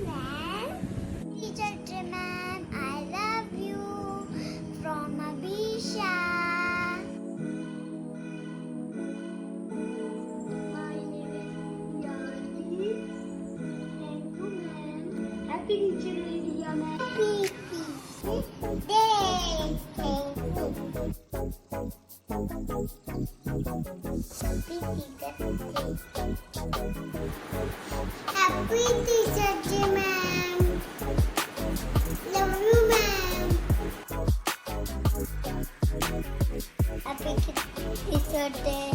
ma'am. Teacher ma'am, I love you. From Abisha. My name is Yali. Thank you, ma'am. Happy Teacher Day, ma'am. Happy Teacher Day. Thank you. Happy Teacher Day, ma'am. Love you, ma'am. Happy Teacher Day.